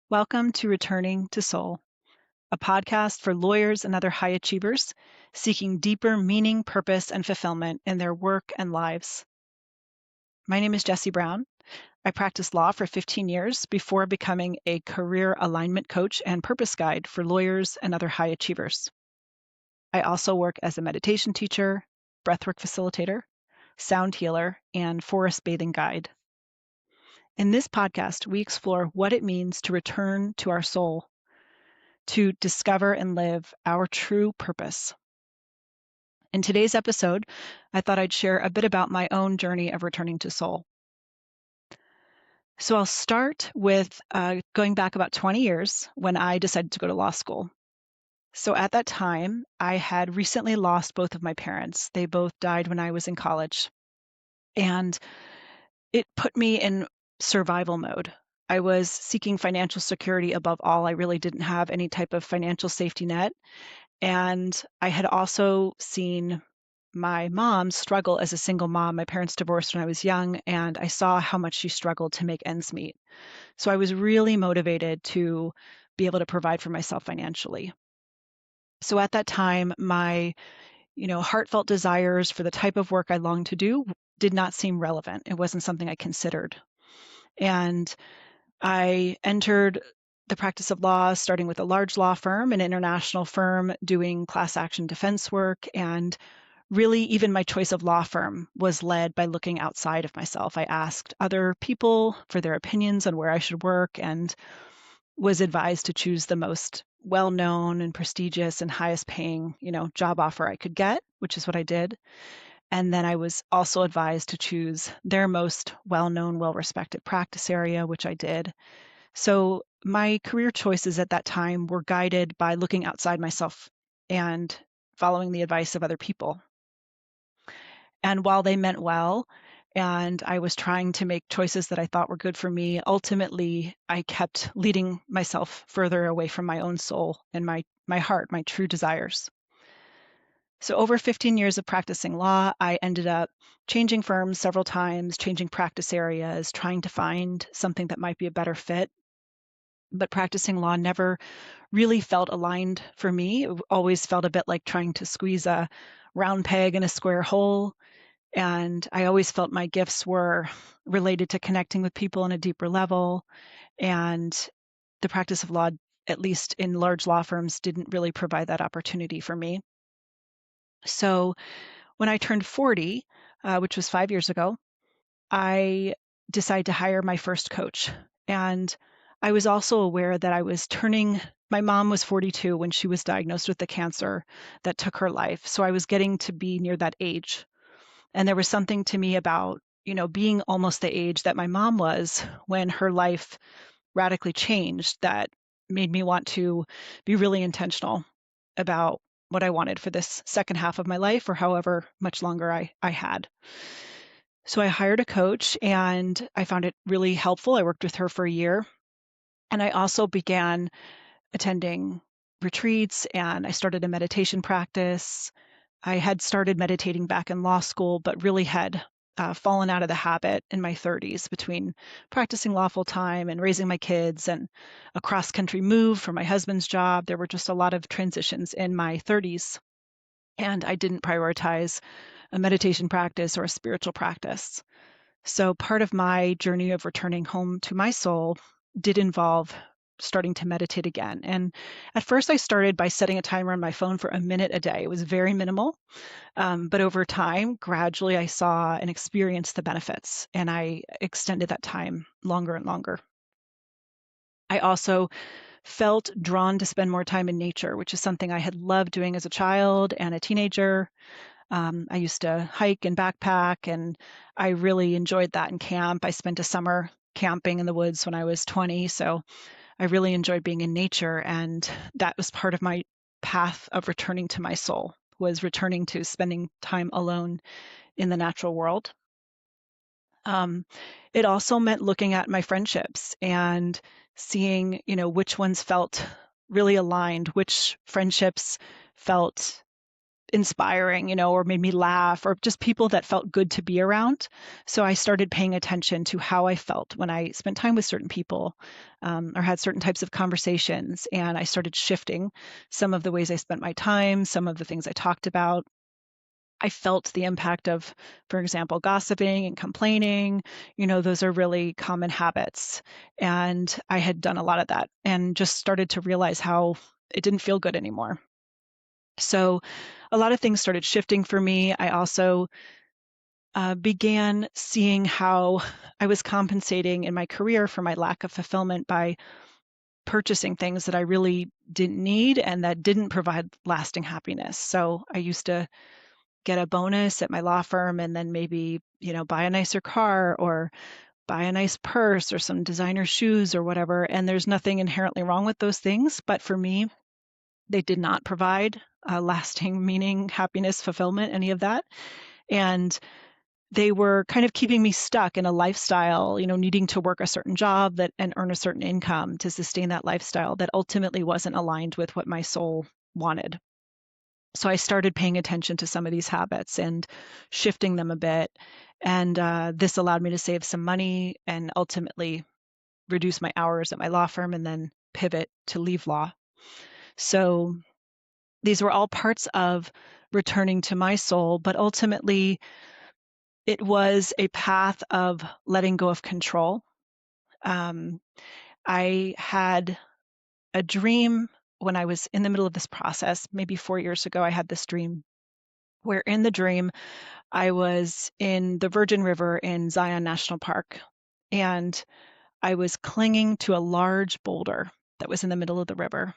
Welcome to Returning to Soul, a podcast for lawyers and other high achievers seeking deeper meaning, purpose, and fulfillment in their work and lives. My name is Jessie Brown. I practiced law for 15 years before becoming a career alignment coach and purpose guide for lawyers and other high achievers. I also work as a meditation teacher, breathwork facilitator, sound healer, and forest bathing guide. In this podcast, we explore what it means to return to our soul, to discover and live our true purpose. In today's episode, I thought I'd share a bit about my own journey of returning to soul. So I'll start with going back about 20 years when I decided to go to law school. So at that time, I had recently lost both of my parents. They both died when I was in college. And it put me in survival mode. I was seeking financial security above all. I really didn't have any type of financial safety net. And I had also seen my mom struggle as a single mom. My parents divorced when I was young, and I saw how much she struggled to make ends meet. So I was really motivated to be able to provide for myself financially. So at that time, my heartfelt desires for the type of work I longed to do did not seem relevant. It wasn't something I considered. And I entered the practice of law, starting with a large law firm, an international firm, doing class action defense work. And really, even my choice of law firm was led by looking outside of myself. I asked other people for their opinions on where I should work and was advised to choose the most well-known and prestigious and highest paying, job offer I could get, which is what I did. And then I was also advised to choose their most well-known, well-respected practice area, which I did. So my career choices at that time were guided by looking outside myself and following the advice of other people. And while they meant well, and I was trying to make choices that I thought were good for me, ultimately I kept leading myself further away from my own soul and my heart, my true desires. So over 15 years of practicing law, I ended up changing firms several times, changing practice areas, trying to find something that might be a better fit. But practicing law never really felt aligned for me. It always felt a bit like trying to squeeze a round peg in a square hole. And I always felt my gifts were related to connecting with people on a deeper level. And the practice of law, at least in large law firms, didn't really provide that opportunity for me. So when I turned 40, which was 5 years ago, I decided to hire my first coach. And I was also aware that my mom was 42 when she was diagnosed with the cancer that took her life. So I was getting to be near that age. And there was something to me about, being almost the age that my mom was when her life radically changed that made me want to be really intentional about what I wanted for this second half of my life or however much longer I had. So I hired a coach and I found it really helpful. I worked with her for a year. And I also began attending retreats and I started a meditation practice. I had started meditating back in law school, but really had fallen out of the habit in my 30s between practicing law full time and raising my kids and a cross-country move for my husband's job. There were just a lot of transitions in my 30s, and I didn't prioritize a meditation practice or a spiritual practice. So part of my journey of returning home to my soul did involve starting to meditate again. And at first I started by setting a timer on my phone for a minute a day. It was very minimal. But over time, gradually I saw and experienced the benefits, and I extended that time longer and longer. I also felt drawn to spend more time in nature, which is something I had loved doing as a child and a teenager. I used to hike and backpack, and I really enjoyed that in camp. I spent a summer camping in the woods when I was 20, so I really enjoyed being in nature, and that was part of my path of returning to my soul, was returning to spending time alone in the natural world. It also meant looking at my friendships and seeing, which ones felt really aligned, which friendships felt inspiring, or made me laugh, or just people that felt good to be around. So I started paying attention to how I felt when I spent time with certain people, or had certain types of conversations. And I started shifting some of the ways I spent my time, some of the things I talked about. I felt the impact of, for example, gossiping and complaining. Those are really common habits. And I had done a lot of that and just started to realize how it didn't feel good anymore. So a lot of things started shifting for me. I also began seeing how I was compensating in my career for my lack of fulfillment by purchasing things that I really didn't need and that didn't provide lasting happiness. So I used to get a bonus at my law firm and then maybe, buy a nicer car or buy a nice purse or some designer shoes or whatever. And there's nothing inherently wrong with those things. But for me, they did not provide lasting meaning, happiness, fulfillment, any of that. And they were kind of keeping me stuck in a lifestyle, needing to work a certain job and earn a certain income to sustain that lifestyle that ultimately wasn't aligned with what my soul wanted. So I started paying attention to some of these habits and shifting them a bit. And this allowed me to save some money and ultimately reduce my hours at my law firm and then pivot to leave law. So these were all parts of returning to my soul, but ultimately it was a path of letting go of control. I had a dream when I was in the middle of this process, maybe 4 years ago. I had this dream where in the dream I was in the Virgin River in Zion National Park, and I was clinging to a large boulder that was in the middle of the river,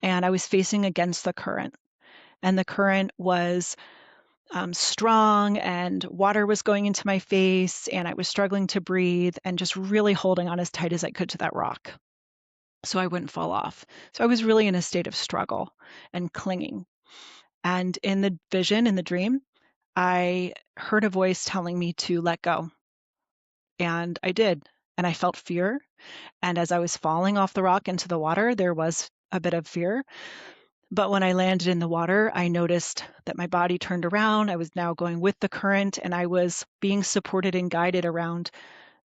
and I was facing against the current. And the current was strong, and water was going into my face, and I was struggling to breathe and just really holding on as tight as I could to that rock so I wouldn't fall off. So I was really in a state of struggle and clinging. And in the vision, in the dream, I heard a voice telling me to let go. And I did. And I felt fear. And as I was falling off the rock into the water, there was a bit of fear. But when I landed in the water, I noticed that my body turned around. I was now going with the current, and I was being supported and guided around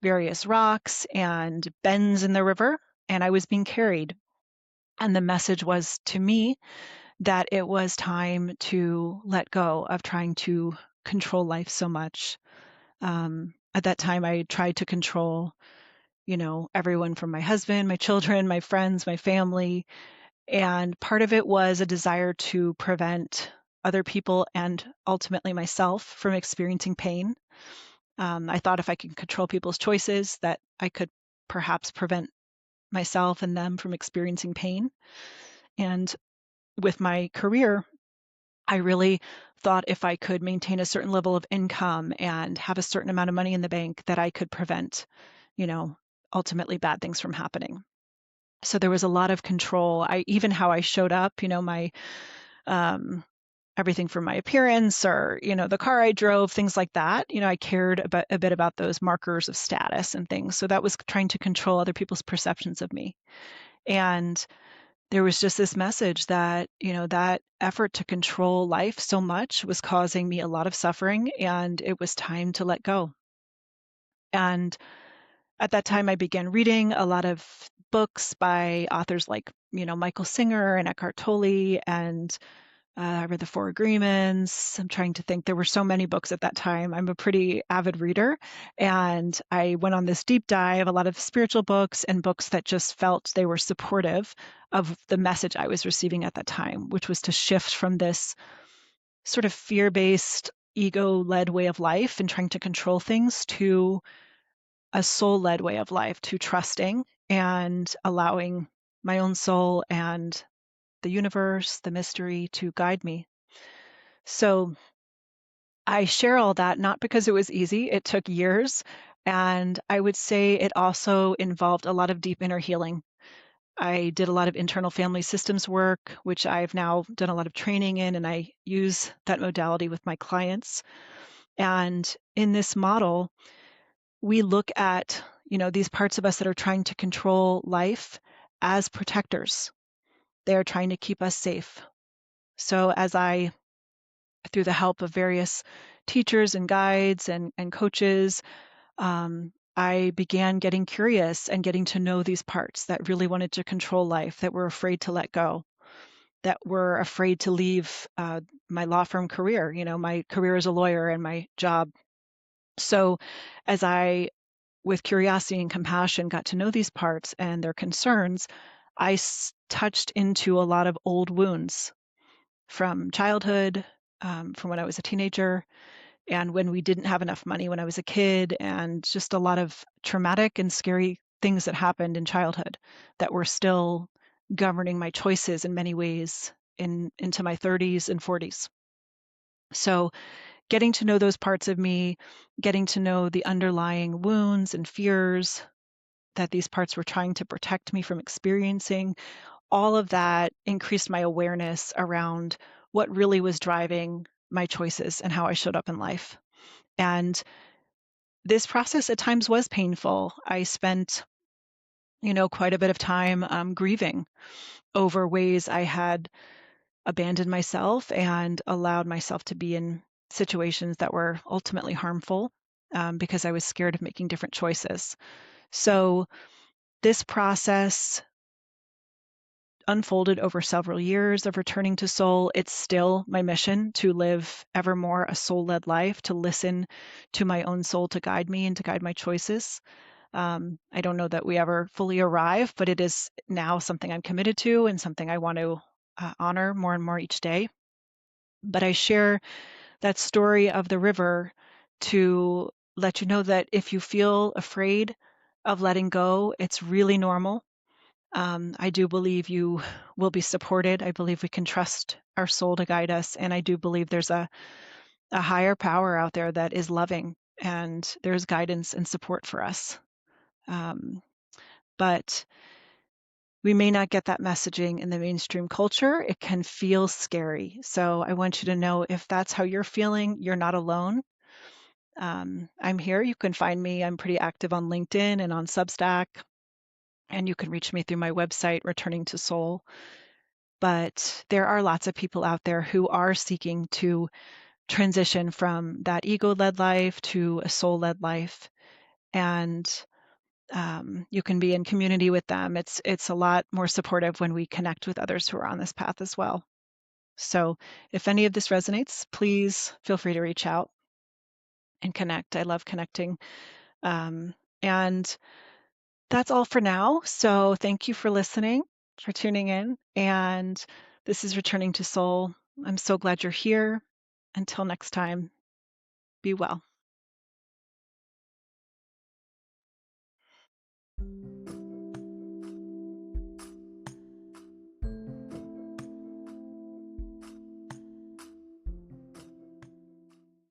various rocks and bends in the river, and I was being carried. And the message was to me that it was time to let go of trying to control life so much. At that time, I tried to control, everyone from my husband, my children, my friends, my family. And part of it was a desire to prevent other people and ultimately myself from experiencing pain. I thought if I could control people's choices, that I could perhaps prevent myself and them from experiencing pain. And with my career, I really thought if I could maintain a certain level of income and have a certain amount of money in the bank, that I could prevent, ultimately bad things from happening. So there was a lot of control. Even how I showed up, my um, everything from my appearance or, the car I drove, things like that. I cared a bit about those markers of status and things. So that was trying to control other people's perceptions of me. And there was just this message that, that effort to control life so much was causing me a lot of suffering, and it was time to let go. And at that time, I began reading a lot of books by authors like, Michael Singer and Eckhart Tolle, and I read the Four Agreements. I'm trying to think. There were so many books at that time. I'm a pretty avid reader, and I went on this deep dive, a lot of spiritual books and books that just felt they were supportive of the message I was receiving at that time, which was to shift from this sort of fear-based, ego-led way of life and trying to control things to a soul-led way of life, to trusting and allowing my own soul and the universe, the mystery to guide me. So I share all that not because it was easy. It took years. And I would say it also involved a lot of deep inner healing. I did a lot of internal family systems work, which I've now done a lot of training in, and I use that modality with my clients. And in this model, we look at, these parts of us that are trying to control life as protectors. They are trying to keep us safe. So as I through the help of various teachers and guides and coaches, I began getting curious and getting to know these parts that really wanted to control life, that were afraid to let go, that were afraid to leave my law firm career, my career as a lawyer and my job. So as I, with curiosity and compassion, got to know these parts and their concerns, I touched into a lot of old wounds from childhood, from when I was a teenager, and when we didn't have enough money when I was a kid, and just a lot of traumatic and scary things that happened in childhood that were still governing my choices in many ways into my 30s and 40s. So getting to know those parts of me, getting to know the underlying wounds and fears that these parts were trying to protect me from experiencing, all of that increased my awareness around what really was driving my choices and how I showed up in life. And this process at times was painful. I spent, quite a bit of time grieving over ways I had abandoned myself and allowed myself to be in situations that were ultimately harmful, because I was scared of making different choices. So this process unfolded over several years of returning to soul. It's still my mission to live evermore a soul-led life, to listen to my own soul to guide me and to guide my choices. I don't know that we ever fully arrive, but it is now something I'm committed to and something I want to honor more and more each day. But I share that story of the river to let you know that if you feel afraid of letting go, it's really normal. I do believe you will be supported. I believe we can trust our soul to guide us. And I do believe there's a higher power out there that is loving, and there's guidance and support for us. But we may not get that messaging in the mainstream culture. It can feel scary. So I want you to know, if that's how you're feeling, you're not alone. I'm here. You can find me. I'm pretty active on LinkedIn and on Substack, and you can reach me through my website, Returning to Soul. But there are lots of people out there who are seeking to transition from that ego-led life to a soul-led life. And you can be in community with them. It's a lot more supportive when we connect with others who are on this path as well. So if any of this resonates, please feel free to reach out and connect. I love connecting. And that's all for now. So thank you for listening, for tuning in. And this is Returning to Soul. I'm so glad you're here. Until next time, be well.